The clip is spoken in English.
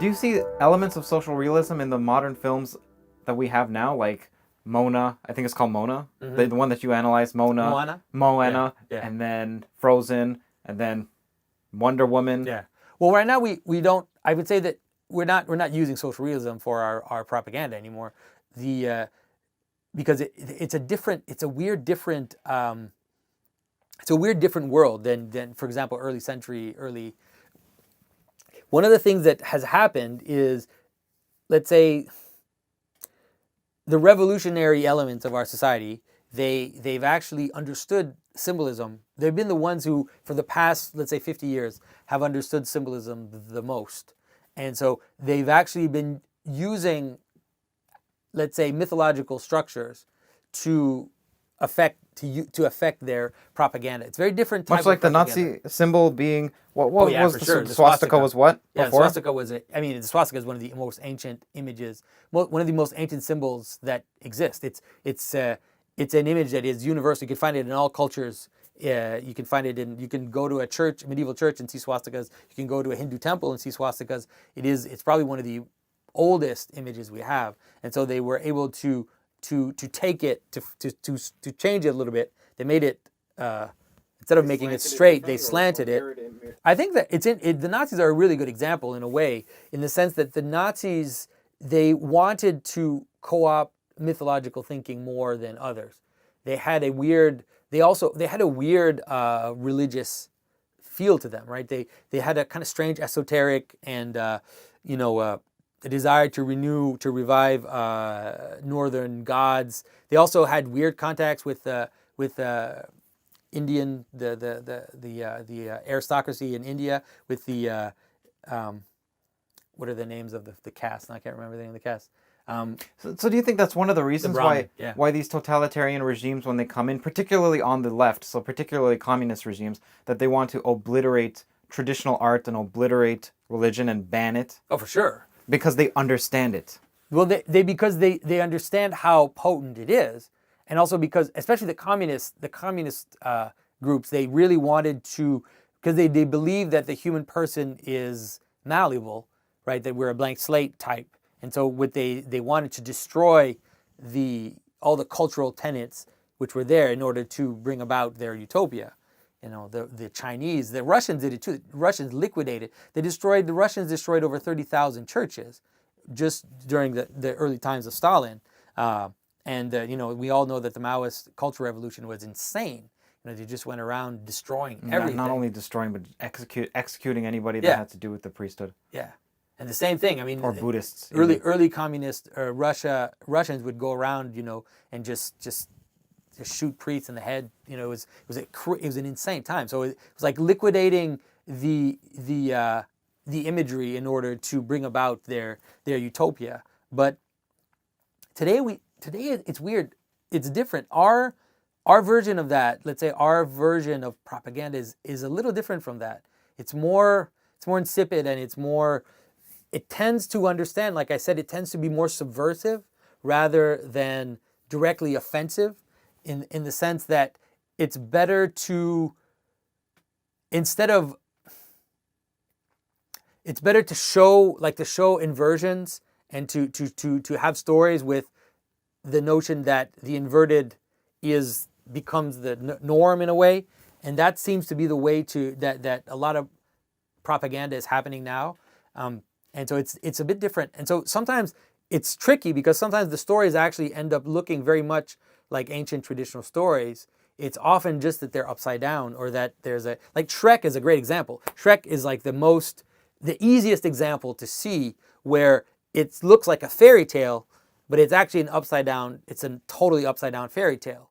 Do you see elements of social realism in the modern films that we have now, like Mona? I think it's called Mona, the one that you analyzed, Mona, Moana. Yeah. and then Frozen, and then Wonder Woman. Yeah. Well, right now we don't. I would say that we're not using social realism for our propaganda anymore. The because it's a different, it's a weird different world than for example early. One of the things that has happened is, let's say, the revolutionary elements of our society, they've actually understood symbolism. They've been the ones who, for the past, let's say, 50 years, have understood symbolism the most. And so they've actually been using, let's say, mythological structures to affect their propaganda. It's very different type Much like of the propaganda. Nazi symbol being what Yeah, was for the sure. swastika was what Yeah, before? swastika was the swastika is one of the most ancient images, one of the most ancient symbols that exist. It's an image that is universal. You can find it in all cultures. You can find it you can go to a church, medieval church, and see swastikas. You can go to a Hindu temple and see swastikas. It's probably one of the oldest images we have. And so they were able to take it, to change it a little bit. They made it, instead of making it straight, they slanted it. I think that the Nazis are a really good example in a way, in the sense that the Nazis, they wanted to co-opt mythological thinking more than others. They had a weird religious feel to them, right? They had a kind of strange esoteric and a desire to revive northern gods. They also had weird contacts with Indian, the aristocracy in India, with the what are the names of the caste? I can't remember the name of the caste. So do you think that's one of the reasons Brahmin, why these totalitarian regimes, when they come in, particularly on the left, so particularly communist regimes, that they want to obliterate traditional art and obliterate religion and ban it? Oh, for sure. Because they understand it. Well, because they understand how potent it is, and also because, especially the communist groups, they really wanted to, because they believe that the human person is malleable, right? That we're a blank slate type, and so they wanted to destroy all the cultural tenets which were there in order to bring about their utopia. The Chinese, the Russians did it too. The Russians liquidated. The Russians destroyed over 30,000 churches just during the early times of Stalin. We all know that the Maoist Cultural Revolution was insane. They just went around destroying everything. Not only destroying, but executing anybody that had to do with the priesthood. Yeah. And the same thing, or Buddhists. Early communist Russians would go around, and just shoot priests in the head. It was an insane time. So it was like liquidating the imagery in order to bring about their utopia. But today it's weird. It's different. Our version of that, let's say our version of propaganda is a little different from that. It's more insipid, and it tends to understand, like I said, it tends to be more subversive rather than directly offensive. In the sense that it's better to show inversions, and to have stories with the notion that the inverted becomes the norm in a way, and that seems to be the way that a lot of propaganda is happening now, and so it's a bit different, and so sometimes it's tricky because sometimes the stories actually end up looking very much like ancient traditional stories. It's often just that they're upside down, or that there's like Shrek is a great example. Shrek is like the easiest example to see where it looks like a fairy tale, but it's actually it's a totally upside down fairy tale.